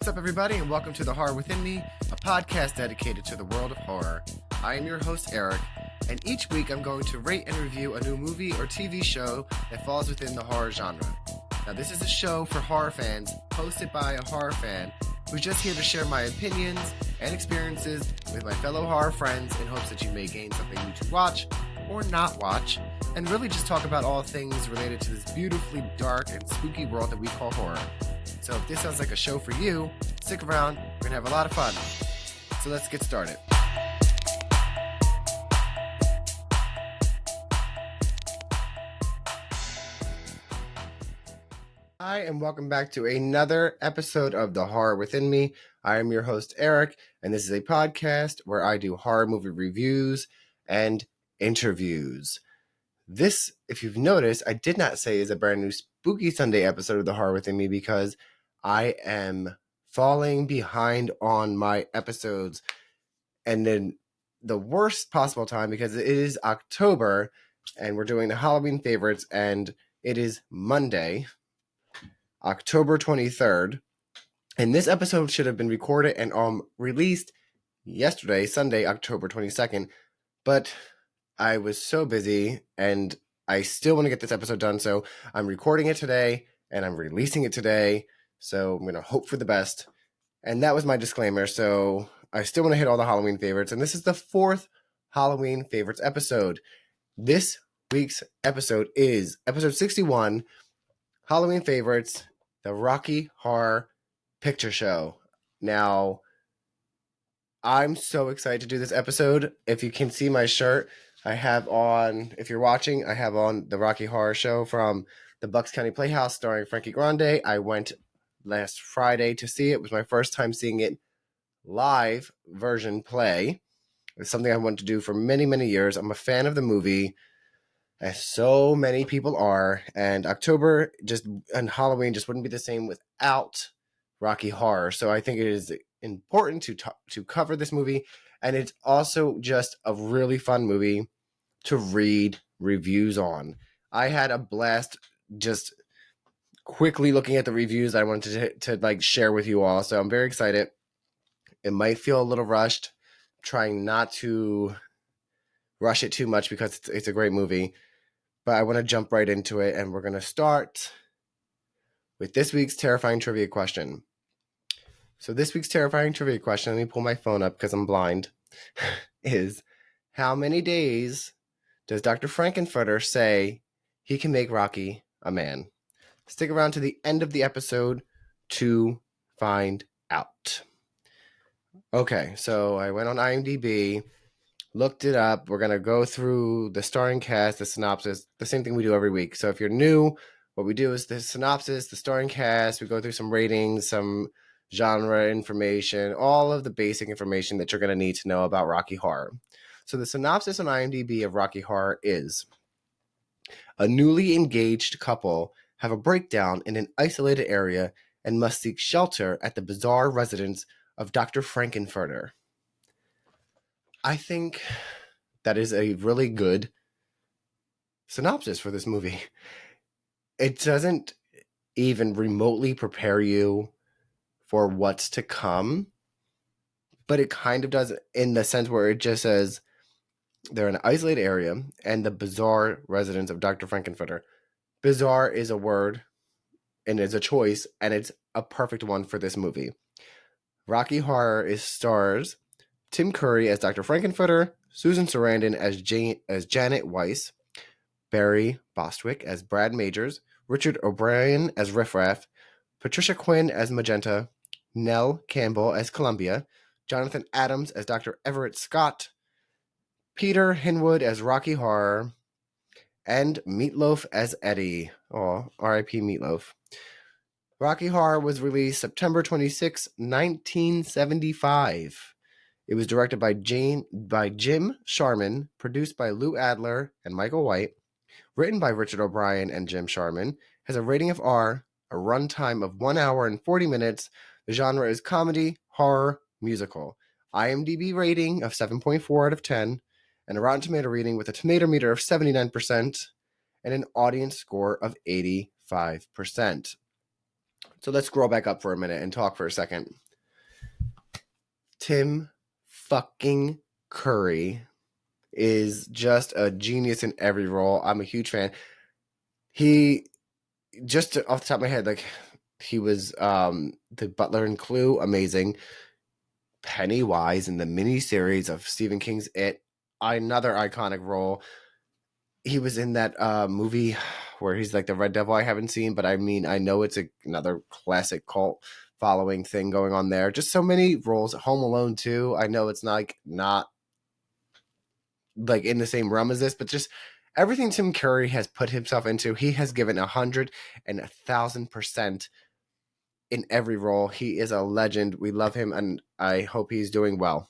What's up, everybody, and welcome to The Horror Within Me, a podcast dedicated to the world of horror. I am your host, Eric, and each week I'm going to rate and review a new movie or TV show that falls within the horror genre. Now, this is a show for horror fans, hosted by a horror fan, who's just here to share my opinions and experiences with my fellow horror friends in hopes that you may gain something new to watch or not watch, and really just talk about all things related to this beautifully dark and spooky world that we call horror. So if this sounds like a show for you, stick around, we're going to have a lot of fun. So let's get started. Hi, and welcome back to another episode of The Horror Within Me. I am your host, Eric, and this is a podcast where I do horror movie reviews and interviews. This, if you've noticed, I did not say is a brand new Spooky Sunday episode of The Horror Within Me because I am falling behind on my episodes, and then the worst possible time because it is October and we're doing the Halloween favorites, and it is Monday, October 23rd, and this episode should have been recorded and released yesterday, Sunday, October 22nd, but I was so busy and I still want to get this episode done, so I'm recording it today and I'm releasing it today. So I'm going to hope for the best. And that was my disclaimer. So I still want to hit all the Halloween favorites. And this is the fourth Halloween favorites episode. This week's episode is episode 61, Halloween favorites, the Rocky Horror Picture Show. Now, I'm so excited to do this episode. If you can see my shirt, I have on, if you're watching, I have on the Rocky Horror Show from the Bucks County Playhouse starring Frankie Grande. I went last Friday to see it. It was my first time seeing it live version play. It's something I wanted to do for many, many years. I'm a fan of the movie, as so many people are, and October and Halloween just wouldn't be the same without Rocky Horror. So I think it is important to cover this movie, and it's also just a really fun movie to read reviews on. I had a blast just quickly looking at the reviews I wanted to share with you all. So I'm very excited. It might feel a little rushed, trying not to rush it too much because it's a great movie. But I want to jump right into it, and we're going to start with this week's terrifying trivia question. So this week's terrifying trivia question, let me pull my phone up because I'm blind, is how many days does Dr. Frankenfurter say he can make Rocky a man? Stick around to the end of the episode to find out. Okay, so I went on IMDb, looked it up. We're going to go through the starring cast, the synopsis, the same thing we do every week. So if you're new, what we do is the synopsis, the starring cast, we go through some ratings, some genre information, all of the basic information that you're going to need to know about Rocky Horror. So the synopsis on IMDb of Rocky Horror is: a newly engaged couple have a breakdown in an isolated area and must seek shelter at the bizarre residence of Dr. Frankenfurter. I think that is a really good synopsis for this movie. It doesn't even remotely prepare you for what's to come, but it kind of does in the sense where it just says they're in an isolated area and the bizarre residence of Dr. Frankenfurter. Bizarre is a word and is a choice, and it's a perfect one for this movie. Rocky Horror stars Tim Curry as Dr. Frankenfurter, Susan Sarandon as Janet Weiss, Barry Bostwick as Brad Majors, Richard O'Brien as Riff Raff, Patricia Quinn as Magenta, Nell Campbell as Columbia, Jonathan Adams as Dr. Everett Scott, Peter Hinwood as Rocky Horror, and Meatloaf as Eddie. Oh, R.I.P. Meatloaf. Rocky Horror was released September 26, 1975. It was directed by Jim Sharman, produced by Lou Adler and Michael White, written by Richard O'Brien and Jim Sharman, has a rating of R, a runtime of 1 hour and 40 minutes. The genre is comedy, horror, musical. IMDb rating of 7.4 out of 10, and a Rotten Tomato rating with a tomato meter of 79%, and an audience score of 85%. So let's scroll back up for a minute and talk for a second. Tim fucking Curry is just a genius in every role. I'm a huge fan. He, just off the top of my head, like, he was the butler in Clue, amazing. Pennywise in the miniseries of Stephen King's It, another iconic role. He was in that movie where he's like the Red Devil I haven't seen, but I mean, I know it's another classic cult following thing going on there. Just so many roles. Home Alone too. I know it's not like in the same realm as this, but just everything Tim Curry has put himself into, he has given 100,000% in every role. He is a legend. We love him, and I hope he's doing well.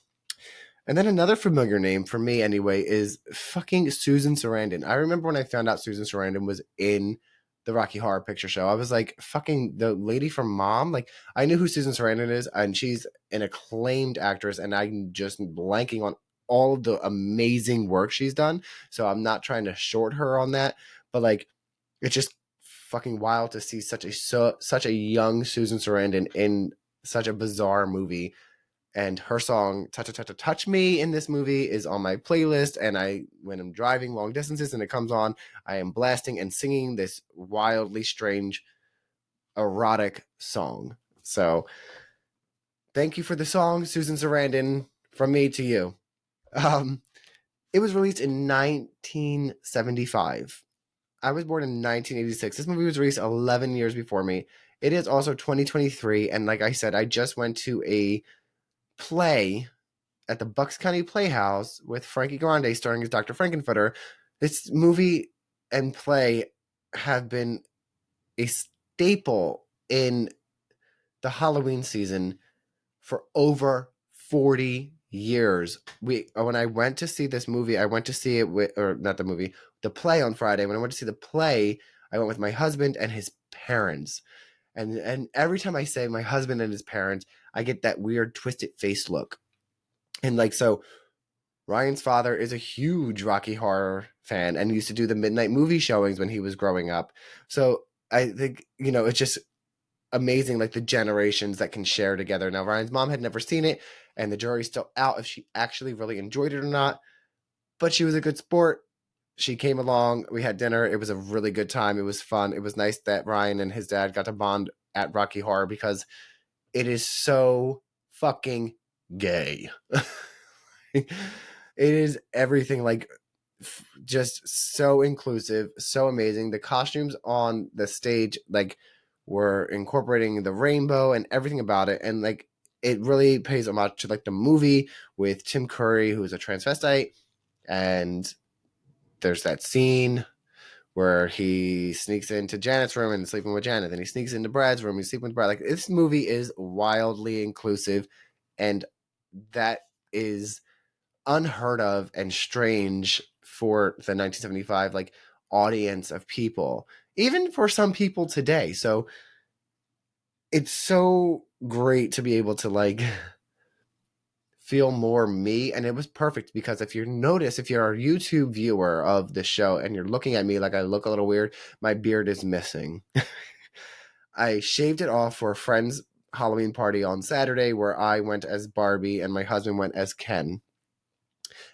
And then another familiar name for me, anyway, is fucking Susan Sarandon. I remember when I found out Susan Sarandon was in the Rocky Horror Picture Show. I was like, fucking the lady from Mom. Like, I knew who Susan Sarandon is, and she's an acclaimed actress, and I'm just blanking on all of the amazing work she's done. So I'm not trying to short her on that, but like, it's just fucking wild to see such a young Susan Sarandon in such a bizarre movie. And her song touch me in this movie is on my playlist, and when I'm driving long distances and it comes on, I am blasting and singing this wildly strange erotic song. So thank you for the song, Susan Sarandon, from me to you. It was released in 1975. I was born in 1986. This movie was released 11 years before me. It is also 2023, and like I said, I just went to a play at the Bucks County Playhouse with Frankie Grande starring as Dr. Frankenfurter. This movie and play have been a staple in the Halloween season for over 40 years. When I went to see this movie, I went to see it with, or not the movie, the play on Friday. When I went to see the play, I went with my husband and his parents. And every time I say my husband and his parents, I get that weird twisted face look. And like, so Ryan's father is a huge Rocky Horror fan and used to do the midnight movie showings when he was growing up. So I think, it's just amazing, like the generations that can share together. Now, Ryan's mom had never seen it, and the jury's still out if she actually really enjoyed it or not. But she was a good sport. She came along. We had dinner. It was a really good time. It was fun. It was nice that Ryan and his dad got to bond at Rocky Horror because it is so fucking gay. It is everything, like, just so inclusive, so amazing. The costumes on the stage, like, were incorporating the rainbow and everything about it, and like, it really pays homage to like the movie with Tim Curry, who is a transvestite, and there's that scene where he sneaks into Janet's room and sleeping with Janet. Then he sneaks into Brad's room. He's sleeping with Brad. Like, this movie is wildly inclusive, and that is unheard of and strange for the 1975 like audience of people, even for some people today. So it's so great to be able to like feel more me, and it was perfect because if you're a YouTube viewer of the show and you're looking at me like I look a little weird, my beard is missing. I shaved it off for a friend's Halloween party on Saturday where I went as Barbie and my husband went as Ken.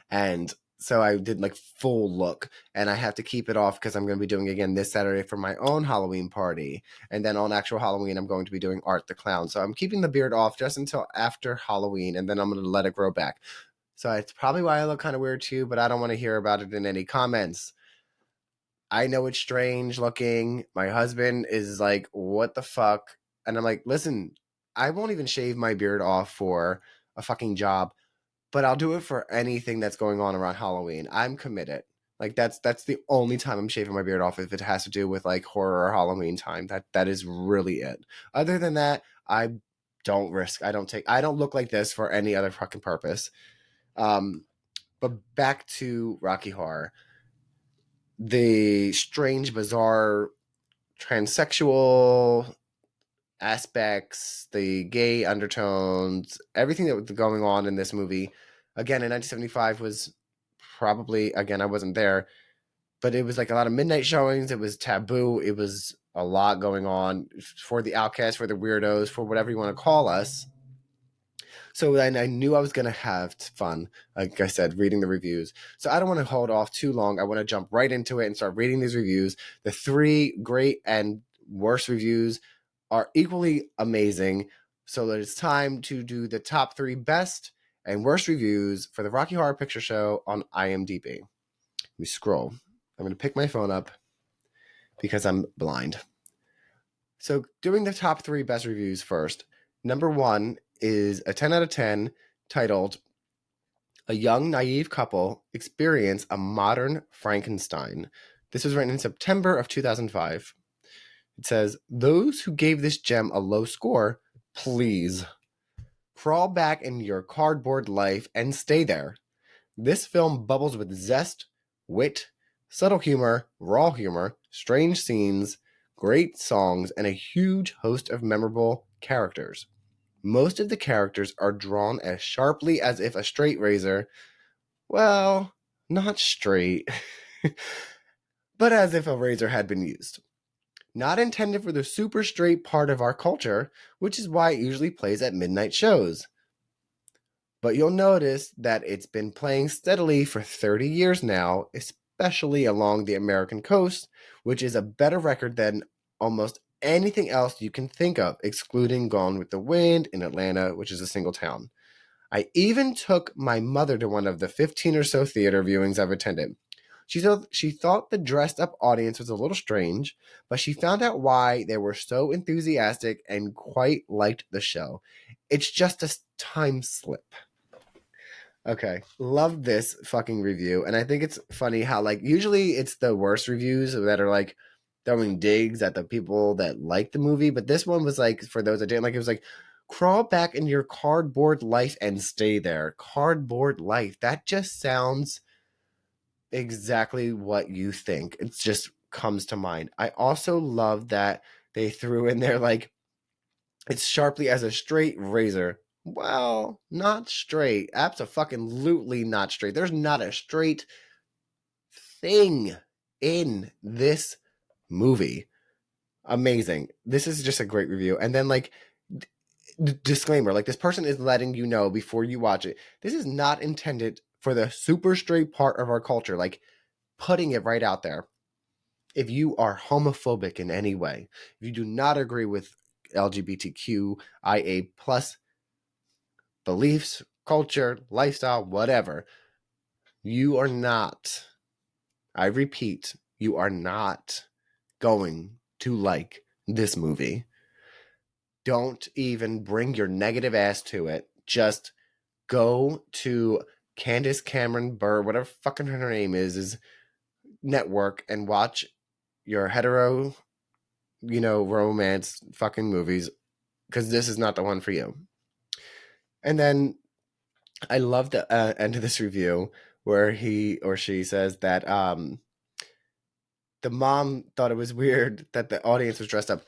And so I did like full look, and I have to keep it off because I'm going to be doing it again this Saturday for my own Halloween party. And then on actual Halloween, I'm going to be doing Art the Clown. So I'm keeping the beard off just until after Halloween, and then I'm going to let it grow back. So it's probably why I look kind of weird too, but I don't want to hear about it in any comments. I know it's strange looking. My husband is like, what the fuck? And I'm like, listen, I won't even shave my beard off for a fucking job, but I'll do it for anything that's going on around Halloween. I'm committed. Like, that's the only time I'm shaving my beard off if it has to do with like horror or Halloween time. That is really it. Other than that, I don't risk. I don't look like this for any other fucking purpose. But back to Rocky Horror. The strange, bizarre, transsexual aspects, the gay undertones, everything that was going on in this movie, again, in 1975 was probably, again, I wasn't there, but it was like a lot of midnight showings. It was taboo. It was a lot going on for the outcasts, for the weirdos, for whatever you want to call us. So then I knew I was going to have fun, like I said, reading the reviews. So I don't want to hold off too long. I want to jump right into it and start reading these reviews. The 3 great and worst reviews are equally amazing. So it's time to do the top 3 best and worst reviews for the Rocky Horror Picture Show on IMDb. Let me scroll. I'm going to pick my phone up because I'm blind. So doing the top 3 best reviews first. Number 1 is a 10 out of 10 titled "A Young Naive Couple Experience a Modern Frankenstein." This was written in September of 2005. It says, "Those who gave this gem a low score, please crawl back in your cardboard life and stay there. This film bubbles with zest, wit, subtle humor, raw humor, strange scenes, great songs, and a huge host of memorable characters. Most of the characters are drawn as sharply as if a straight razor, well, not straight, but as if a razor had been used. Not intended for the super straight part of our culture, which is why it usually plays at midnight shows. But you'll notice that it's been playing steadily for 30 years now, especially along the American coast, which is a better record than almost anything else you can think of, excluding Gone with the Wind in Atlanta, which is a single town. I even took my mother to one of the 15 or so theater viewings I've attended. She thought the dressed up audience was a little strange, but she found out why they were so enthusiastic and quite liked the show. It's just a time slip." Okay, love this fucking review. And I think it's funny how, like, usually it's the worst reviews that are like throwing digs at the people that like the movie. But this one was like, for those that didn't like, it was like, "Crawl back in your cardboard life and stay there." Cardboard life. That just sounds exactly what you think. It just comes to mind. I also love that they threw in there, like, "It's sharply as a straight razor." Well, not straight. Absolutely not straight. There's not a straight thing in this movie. Amazing. This is just a great review. And then, like, disclaimer, like, this person is letting you know before you watch it, this is not intended for the super straight part of our culture. Like, putting it right out there. If you are homophobic in any way, if you do not agree with LGBTQIA plus beliefs, culture, lifestyle, whatever, you are not, I repeat, you are not going to like this movie. Don't even bring your negative ass to it. Just go to Candace Cameron Bure, whatever fucking her name is network, and watch your hetero, romance fucking movies, because this is not the one for you. And then I love the end of this review where he or she says that the mom thought it was weird that the audience was dressed up.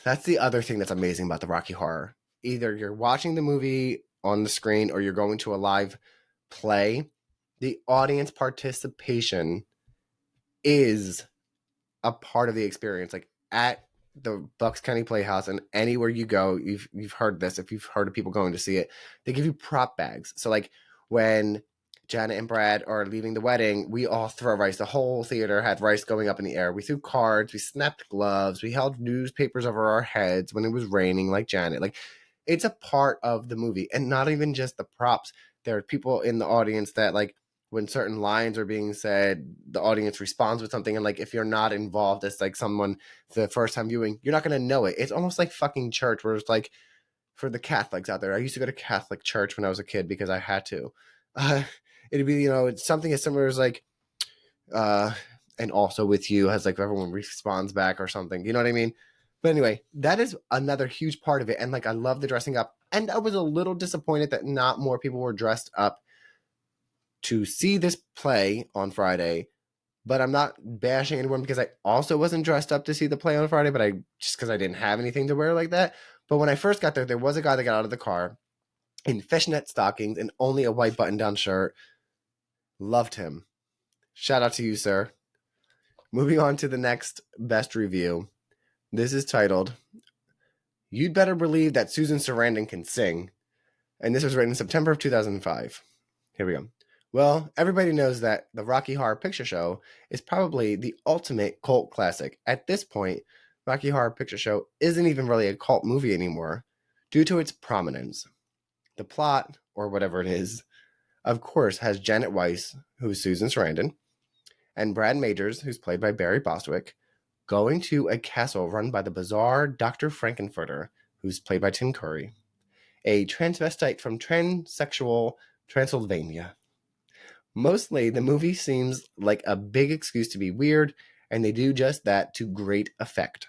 That's the other thing that's amazing about the Rocky Horror. Either you're watching the movie on the screen or you're going to a live play. The audience participation is a part of the experience. Like, at the Bucks County Playhouse and anywhere you go, you've heard this. If you've heard of people going to see it, they give you prop bags. So, like, when Janet and Brad are leaving the wedding, we all throw rice. The whole theater had rice going up in the air. We threw cards, we snapped gloves, we held newspapers over our heads when it was raining, like Janet. Like, it's a part of the movie. And not even just the props. There are people in the audience that, like, when certain lines are being said, the audience responds with something. And, like, if you're not involved as, like, someone the first time viewing, you're not going to know it. It's almost like fucking church, where it's like, for the Catholics out there, I used to go to Catholic church when I was a kid because I had to. It'd be, it's something as similar as, like, and also with you, has, like, everyone responds back or something. You know what I mean? But anyway, that is another huge part of it. And, like, I love the dressing up. And I was a little disappointed that not more people were dressed up to see this play on Friday, but I'm not bashing anyone because I also wasn't dressed up to see the play on Friday, but just because I didn't have anything to wear like that. But when I first got there was a guy that got out of the car in fishnet stockings and only a white button-down shirt. Loved him. Shout out to you, sir. Moving on to the next best review. This is titled, You'd Better Believe That Susan Sarandon Can Sing. And this was written in September of 2005. Here we go. Well, everybody knows that the Rocky Horror Picture Show is probably the ultimate cult classic. At this point, Rocky Horror Picture Show isn't even really a cult movie anymore due to its prominence. The plot, or whatever it is, of course, has Janet Weiss, who's Susan Sarandon, and Brad Majors, who's played by Barry Bostwick, going to a castle run by the bizarre Dr. Frankenfurter, who's played by Tim Curry, a transvestite from transsexual Transylvania. Mostly, the movie seems like a big excuse to be weird, and they do just that to great effect.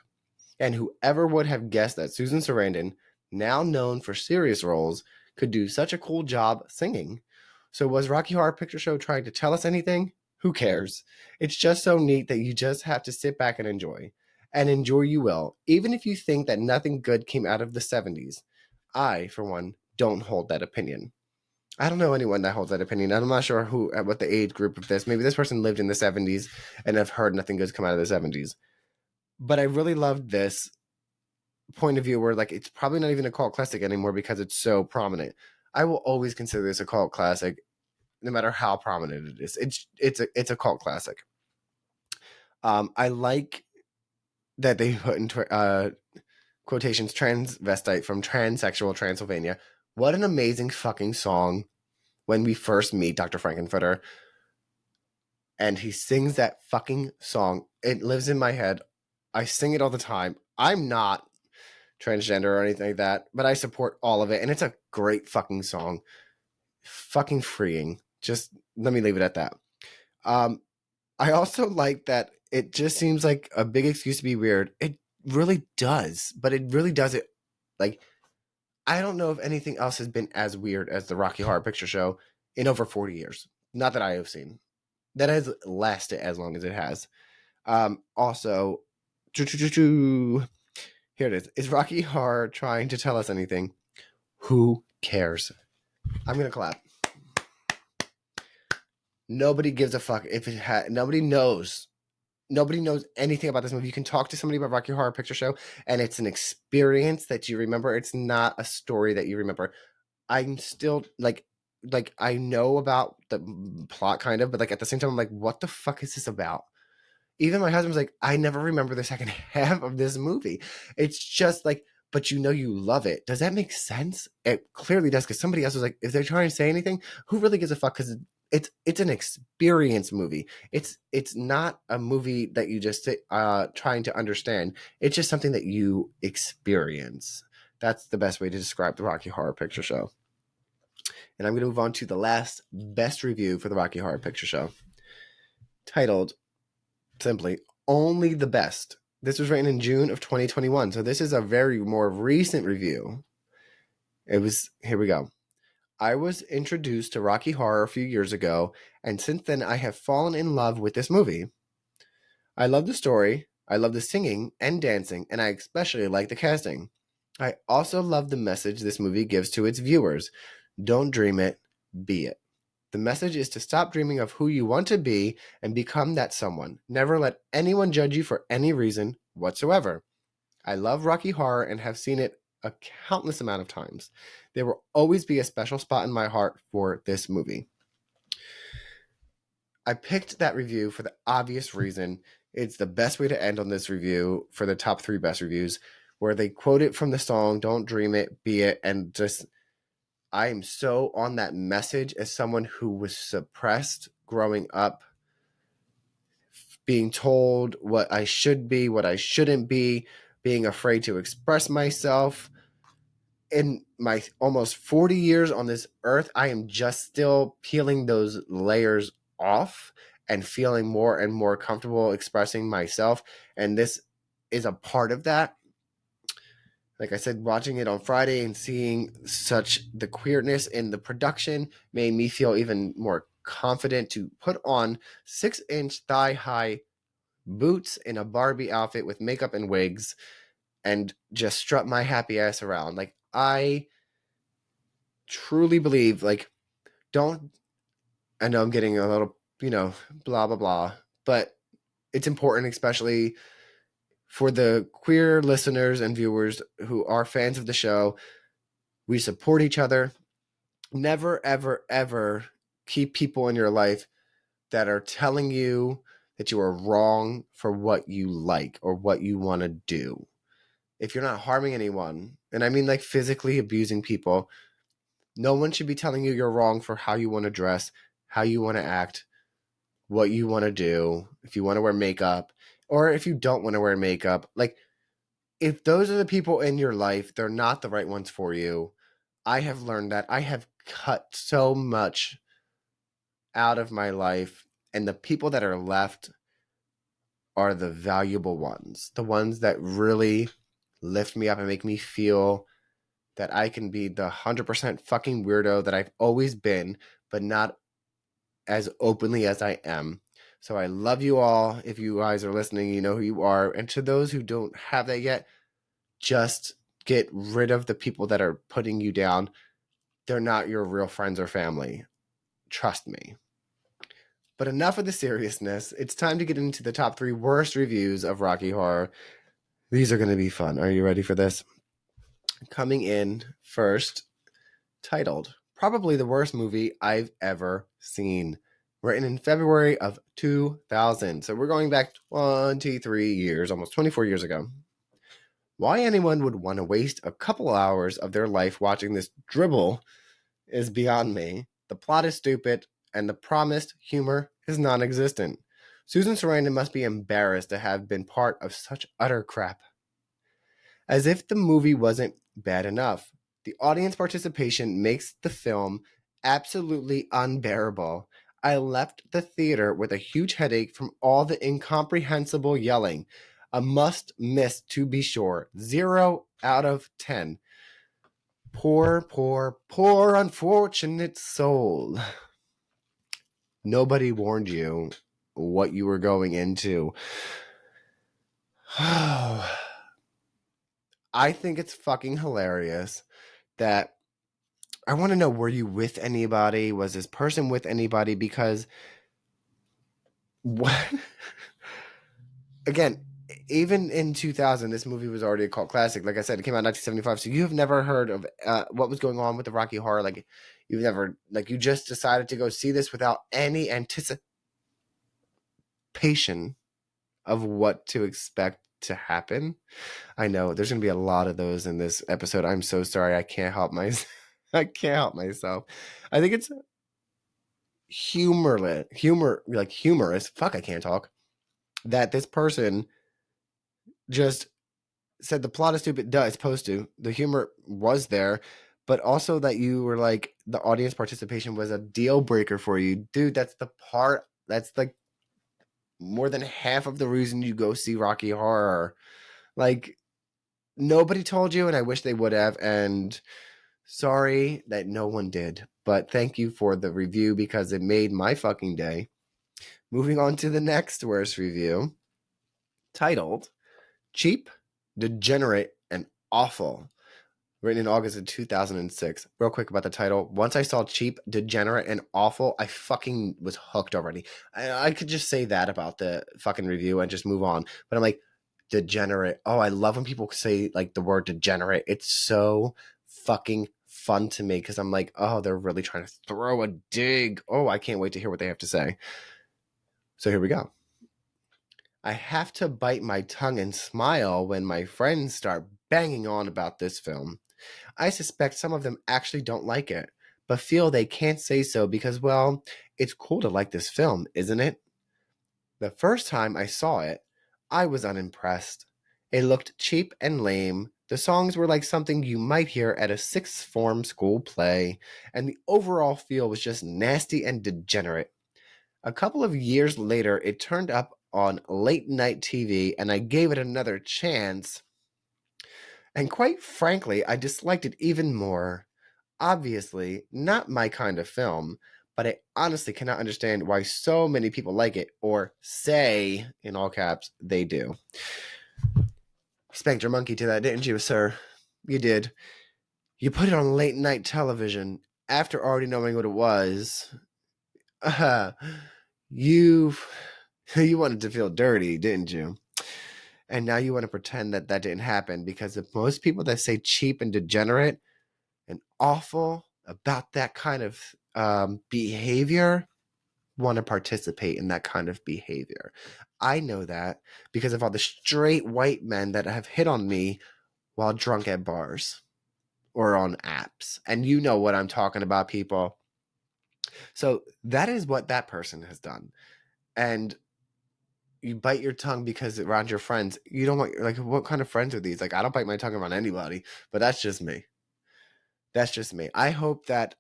And whoever would have guessed that Susan Sarandon, now known for serious roles, could do such a cool job singing? So was Rocky Horror Picture Show trying to tell us anything? Who cares? It's just so neat that you just have to sit back and enjoy. And enjoy you will, even if you think that nothing good came out of the 70s. I, for one, don't hold that opinion. I don't know anyone that holds that opinion. I'm not sure what the age group of this. Maybe this person lived in the 70s and have heard nothing good's come out of the 70s. But I really loved this point of view where, like, it's probably not even a cult classic anymore because it's so prominent. I will always consider this a cult classic, no matter how prominent it is. It's a cult classic. I like that they put in quotations transvestite from transsexual Transylvania. What an amazing fucking song when we first meet Dr. Frankenfurter. And he sings that fucking song. It lives in my head. I sing it all the time. I'm not transgender or anything like that, but I support all of it. And it's a great fucking song. Fucking freeing. Just let me leave it at that. I also like that it just seems like a big excuse to be weird. It really does, but it really does it. Like, I don't know if anything else has been as weird as the Rocky Horror Picture Show in over 40 years. Not that I have seen. That has lasted as long as it has. Also, here it is. Is Rocky Horror trying to tell us anything? Who cares? I'm going to clap. Nobody gives a fuck if it had. Nobody knows anything about this movie. You can talk to somebody about Rocky Horror Picture Show, and it's an experience that you remember. It's not a story that you remember. I'm still like I know about the plot kind of, but like at the same time, I'm like, what the fuck is this about? Even my husband's like, I never remember the second half of this movie. It's just like, but you know you love it. Does that make sense? It clearly does, because somebody else was like, if they're trying to say anything, who really gives a fuck? Because it's an experience movie. It's not a movie that you just sit trying to understand. It's just something that you experience. That's the best way to describe the Rocky Horror Picture Show. And I'm going to move on to the last best review for the Rocky Horror Picture Show, titled simply Only the Best. This was written in June of 2021, so this is a very more recent review. Here we go. I was introduced to Rocky Horror a few years ago, and since then I have fallen in love with this movie. I love the story, I love the singing and dancing, and I especially like the casting. I also love the message this movie gives to its viewers. Don't dream it, be it. The message is to stop dreaming of who you want to be and become that someone. Never let anyone judge you for any reason whatsoever. I love Rocky Horror and have seen it a countless amount of times. There will always be a special spot in my heart for this movie. I picked that review for the obvious reason. It's the best way to end on this review for the top 3 best reviews, where they quote it from the song, Don't Dream It, Be It, and just, I am so on that message as someone who was suppressed growing up, being told what I should be, what I shouldn't be, being afraid to express myself. In my almost 40 years on this earth, I am just still peeling those layers off and feeling more and more comfortable expressing myself. And this is a part of that. Like I said, watching it on Friday and seeing such the queerness in the production made me feel even more confident to put on 6-inch thigh-high boots in a Barbie outfit with makeup and wigs and just strut my happy ass around. Like, I truly believe, like, I know I'm getting a little, blah, blah, blah, but it's important, especially for the queer listeners and viewers who are fans of the show. We support each other. Never, ever, ever keep people in your life that are telling you that you are wrong for what you like or what you want to do. If you're not harming anyone, and I mean like physically abusing people, no one should be telling you you're wrong for how you want to dress, how you want to act, what you want to do, if you want to wear makeup, or if you don't want to wear makeup. Like, if those are the people in your life, they're not the right ones for you. I have learned that. I have cut so much out of my life, and the people that are left are the valuable ones, the ones that really lift me up and make me feel that I can be the 100% fucking weirdo that I've always been, but not as openly as I am. So I love you all. If you guys are listening, you know who you are. And to those who don't have that yet, just get rid of the people that are putting you down. They're not your real friends or family. Trust me. But enough of the seriousness. It's time to get into the top 3 worst reviews of Rocky Horror. These are going to be fun. Are you ready for this? Coming in first, titled Probably the Worst Movie I've Ever Seen. Written in February of 2000. So we're going back 23 years, almost 24 years ago. Why anyone would want to waste a couple hours of their life watching this dribble is beyond me. The plot is stupid, and the promised humor is non-existent. Susan Sarandon must be embarrassed to have been part of such utter crap. As if the movie wasn't bad enough, the audience participation makes the film absolutely unbearable. I left the theater with a huge headache from all the incomprehensible yelling. A must miss to be sure. 0 out of 10. Poor, poor, poor unfortunate soul. Nobody warned you what you were going into. I think it's fucking hilarious that I want to know, were you with anybody? Was this person with anybody? Because what? Again, even in 2000, this movie was already a cult classic. Like I said, it came out in 1975. So you have never heard of what was going on with the Rocky Horror. Like, you've never, like, you just decided to go see this without any anticipation of what to expect to happen. I know there's going to be a lot of those in this episode. I'm so sorry. I can't help myself. I can't help myself. I think it's humorous. Fuck, I can't talk. That this person just said the plot is stupid. Duh, it's supposed to. The humor was there, but also that you were like, the audience participation was a deal breaker for you. Dude, that's the part. That's like more than half of the reason you go see Rocky Horror. Like, nobody told you, and I wish they would have. And sorry that no one did. But thank you for the review because it made my fucking day. Moving on to the next worst review, titled Cheap, Degenerate, and Awful. Written in August of 2006. Real quick about the title. Once I saw Cheap, Degenerate, and Awful, I fucking was hooked already. I could just say that about the fucking review and just move on. But I'm like, degenerate. Oh, I love when people say like the word degenerate. It's so fucking fun to me because I'm like, oh, they're really trying to throw a dig. Oh, I can't wait to hear what they have to say. So here we go. I have to bite my tongue and smile when my friends start banging on about this film. I suspect some of them actually don't like it, but feel they can't say so because, well, it's cool to like this film, isn't it? The first time I saw it, I was unimpressed. It looked cheap and lame. The songs were like something you might hear at a sixth form school play, and the overall feel was just nasty and degenerate. A couple of years later, it turned up on late night TV, and I gave it another chance. And quite frankly, I disliked it even more. Obviously, not my kind of film, but I honestly cannot understand why so many people like it, or say, in all caps, they do. Spanked your monkey to that, didn't you, sir? You did. You put it on late night television after already knowing what it was. You You wanted to feel dirty, didn't you? And now you want to pretend that that didn't happen, because if most people that say cheap and degenerate and awful about that kind of behavior want to participate in that kind of behavior. I know that because of all the straight white men that have hit on me while drunk at bars or on apps. And you know what I'm talking about, people. So that is what that person has done. And you bite your tongue because around your friends, you don't want, like, what kind of friends are these? Like, I don't bite my tongue around anybody, but that's just me. That's just me. I hope that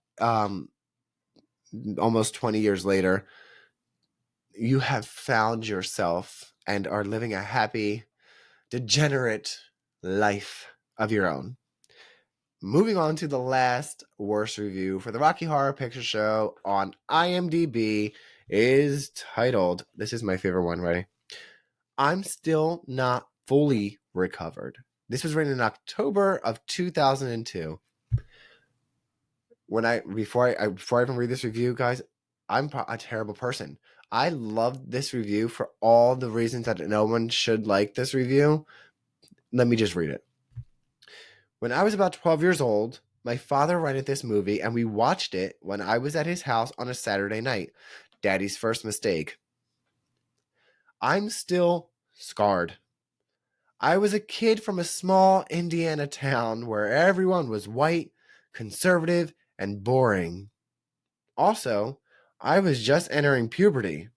almost 20 years later, you have found yourself and are living a happy, degenerate life of your own. Moving on to the last worst review for the Rocky Horror Picture Show on IMDb is titled, this is my favorite one, ready? I'm still not fully recovered. This was written in October of 2002. Before I even read this review, guys, I'm a terrible person. I love this review for all the reasons that no one should like this review. Let me just read it. When I was about 12 years old, my father rented this movie and we watched it when I was at his house on a Saturday night. Daddy's first mistake. I'm still scarred. I was a kid from a small Indiana town where everyone was white, conservative, and boring. Also, I was just entering puberty.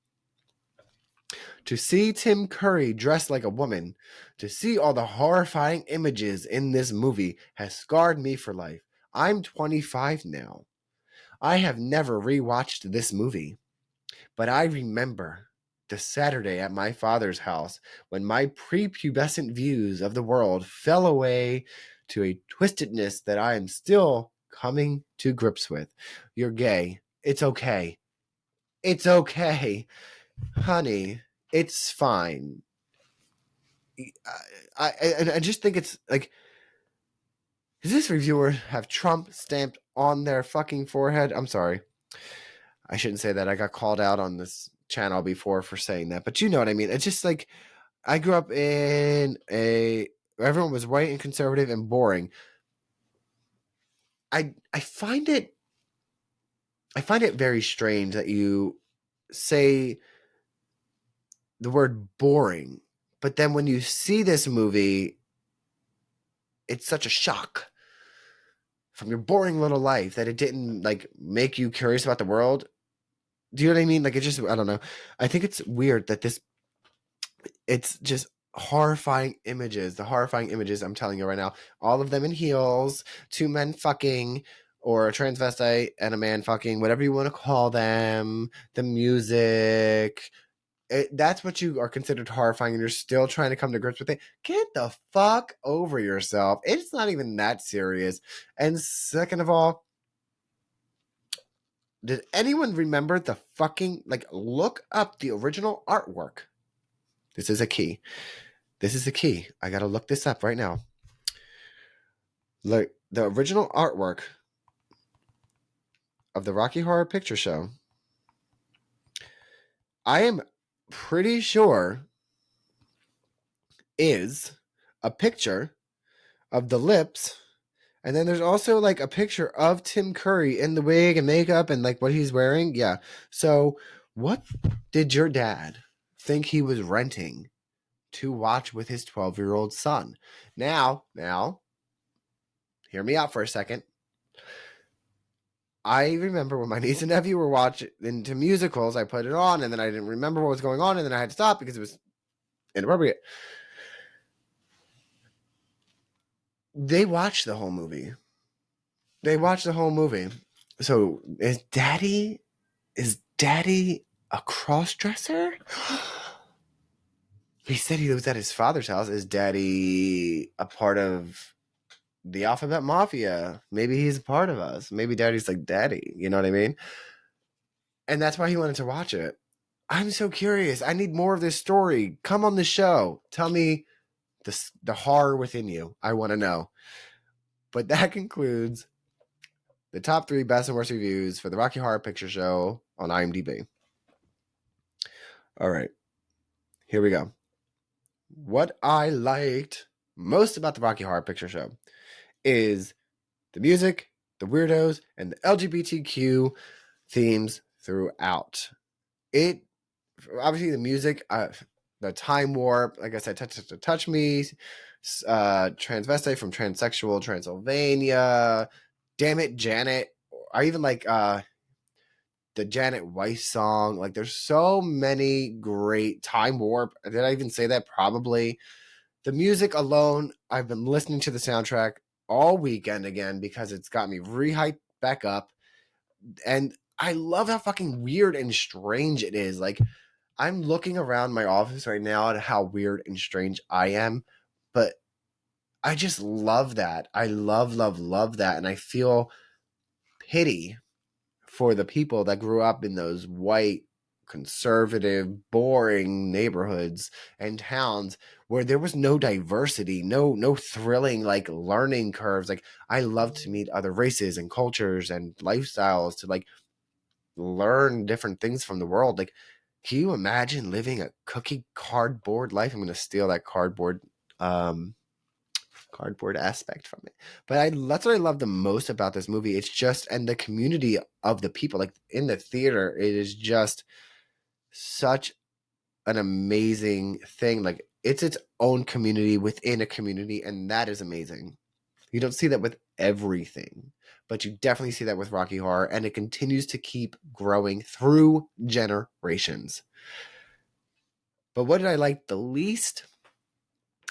To see Tim Curry dressed like a woman, to see all the horrifying images in this movie has scarred me for life. I'm 25 now. I have never rewatched this movie, but I remember the Saturday at my father's house when my prepubescent views of the world fell away to a twistedness that I am still coming to grips with. You're gay. It's okay. It's okay. Honey, it's fine. I just think it's like, does this reviewer have Trump stamped on their fucking forehead? I'm sorry. I shouldn't say that. I got called out on this channel before for saying that, but you know what I mean. It's just like, I grew up in everyone was white and conservative and boring. I find it very strange that you say the word boring, but then when you see this movie, it's such a shock from your boring little life that it didn't like make you curious about the world. Do you know what I mean? Like, it just, I don't know. I think it's weird that it's just horrifying images. The horrifying images, I'm telling you right now, all of them in heels, two men fucking, or a transvestite and a man fucking, whatever you want to call them, the music. That's what you are considered horrifying, and you're still trying to come to grips with it. Get the fuck over yourself. It's not even that serious. And second of all, did anyone remember the fucking, like, look up the original artwork? This is a key. This is the key. I gotta look this up right now. Look, the original artwork of the Rocky Horror Picture Show, I am pretty sure, is a picture of the lips, and then there's also like a picture of Tim Curry in the wig and makeup and like what he's wearing. Yeah. So what did your dad think he was renting to watch with his 12-year-old son? Now, hear me out for a second. I remember when my niece and nephew were watching into musicals, I put it on and then I didn't remember what was going on and then I had to stop because it was inappropriate. They watched the whole movie. So is daddy a cross-dresser? He said he was at his father's house. Is daddy a part of the Alphabet Mafia? Maybe he's a part of us. Maybe daddy's like daddy. You know what I mean? And that's why he wanted to watch it. I'm so curious. I need more of this story. Come on the show. Tell me the horror within you. I want to know. But that concludes the top 3 best and worst reviews for the Rocky Horror Picture Show on IMDb. All right. here we go. What I liked most about the Rocky Horror Picture Show is the music, the weirdos, and the LGBTQ themes throughout. It obviously the music, the time warp, like I said, touch me, transvestite from transsexual Transylvania, damn it, Janet. I even like the Janet Weiss song. Like, there's so many great time warp. Did I even say that? Probably. The music alone, I've been listening to the soundtrack all weekend again because it's got me re-hyped back up. And I love how fucking weird and strange it is. Like, I'm looking around my office right now at how weird and strange I am, but I just love that. I love that. And I feel pity for the people that grew up in those white, conservative, boring neighborhoods and towns where there was no diversity, no thrilling like learning curves. Like, I love to meet other races and cultures and lifestyles to like learn different things from the world. Like, can you imagine living a cookie cardboard life? I'm going to steal that cardboard aspect from it. But that's what I love the most about this movie. It's just, and the community of the people, like in the theater, it is just such an amazing thing. Like, it's its own community within a community, and that is amazing. You don't see that with everything, but you definitely see that with Rocky Horror, and it continues to keep growing through generations. But what did I like the least?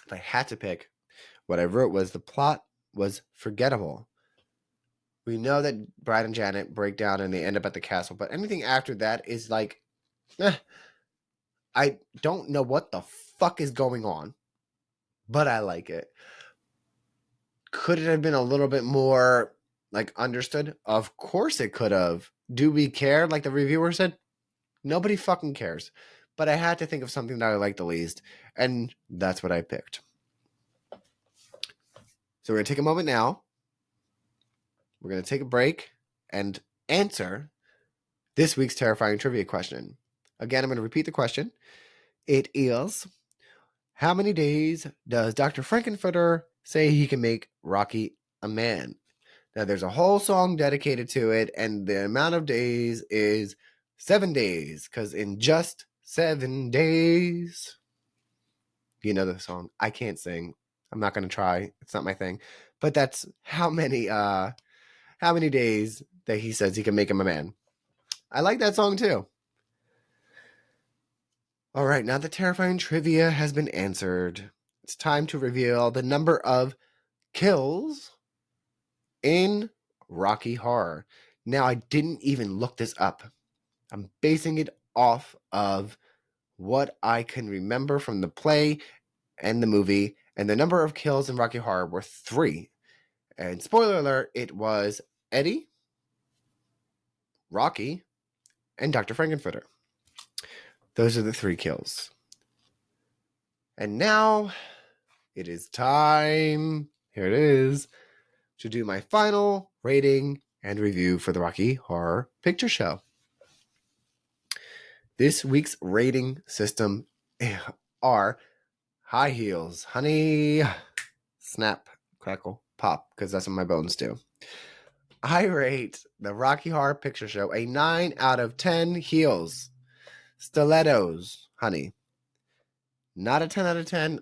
If I had to pick, what I wrote was the plot was forgettable. We know that Brad and Janet break down and they end up at the castle, but anything after that is like, I don't know what the fuck is going on, but I like it. Could it have been a little bit more like understood? Of course it could have. Do we care? Like the reviewer said, nobody fucking cares. But I had to think of something that I liked the least, and that's what I picked. So we're going to take a moment now. We're going to take a break and answer this week's terrifying trivia question. Again, I'm going to repeat the question. It is, how many days does Dr. Frankenfurter say he can make Rocky a man? Now, there's a whole song dedicated to it, and the amount of days is 7 days, because in just 7 days, you know the song. I can't sing. I'm not going to try. It's not my thing. But that's how many days that he says he can make him a man. I like that song too. All right, now the terrifying trivia has been answered. It's time to reveal the number of kills in Rocky Horror. Now, I didn't even look this up. I'm basing it off of what I can remember from the play and the movie, and the number of kills in Rocky Horror were 3. And spoiler alert, it was Eddie, Rocky, and Dr. Frankenfurter. Those are the 3 kills. And now it is time, here it is, to do my final rating and review for the Rocky Horror Picture Show. This week's rating system are high heels, honey, snap, crackle, pop, because that's what my bones do. I rate the Rocky Horror Picture Show a 9 out of 10 heels. Stilettos, honey. Not a 10 out of 10,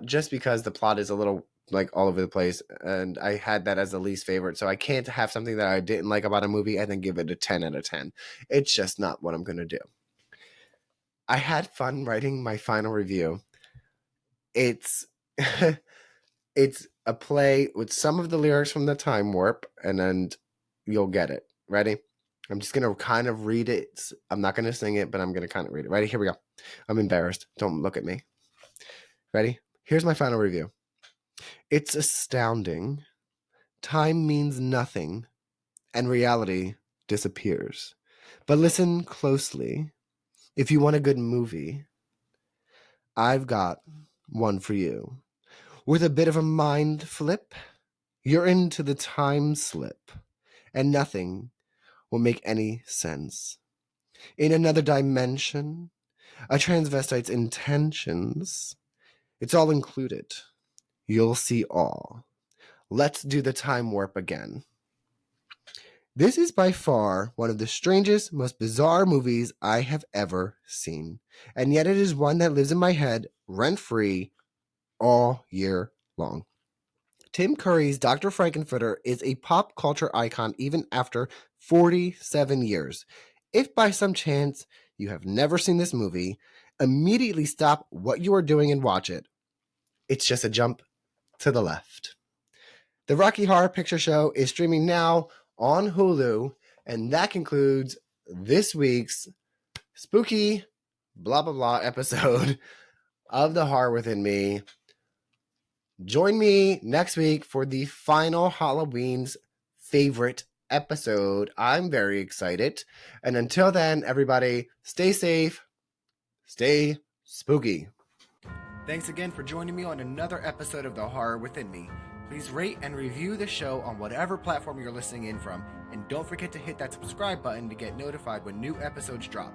just because the plot is a little like all over the place, and I had that as the least favorite, so I can't have something that I didn't like about a movie and then give it a 10 out of 10. It's just not what I'm going to do. I had fun writing my final review. It's it's a play with some of the lyrics from the Time Warp, and then you'll get it. Ready? I'm just going to kind of read it. I'm not going to sing it, but I'm going to kind of read it. Ready? Here we go. I'm embarrassed. Don't look at me. Ready? Here's my final review. It's astounding. Time means nothing, and reality disappears. But listen closely. If you want a good movie, I've got one for you. With a bit of a mind flip, you're into the time slip, and nothing will make any sense. In another dimension, a transvestite's intentions. It's all included. You'll see all. Let's do the time warp again. This is by far one of the strangest, most bizarre movies I have ever seen. And yet it is one that lives in my head rent-free all year long. Tim Curry's Dr. Frankenfurter is a pop culture icon even after 47 years. If by some chance you have never seen this movie, immediately stop what you are doing and watch it. It's just a jump to the left. The Rocky Horror Picture Show is streaming now on Hulu, and that concludes this week's spooky blah blah blah episode of The Horror Within Me. Join me next week for the final Halloween's favorite episode. I'm very excited. And until then, everybody, stay safe, stay spooky. Thanks again for joining me on another episode of The Horror Within Me. Please rate and review the show on whatever platform you're listening in from, and don't forget to hit that subscribe button to get notified when new episodes drop.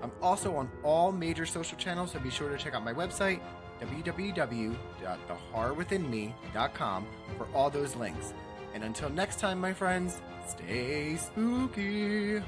I'm also on all major social channels, so be sure to check out my website, www.thehorrorwithinme.com, for all those links. And until next time, my friends, stay spooky.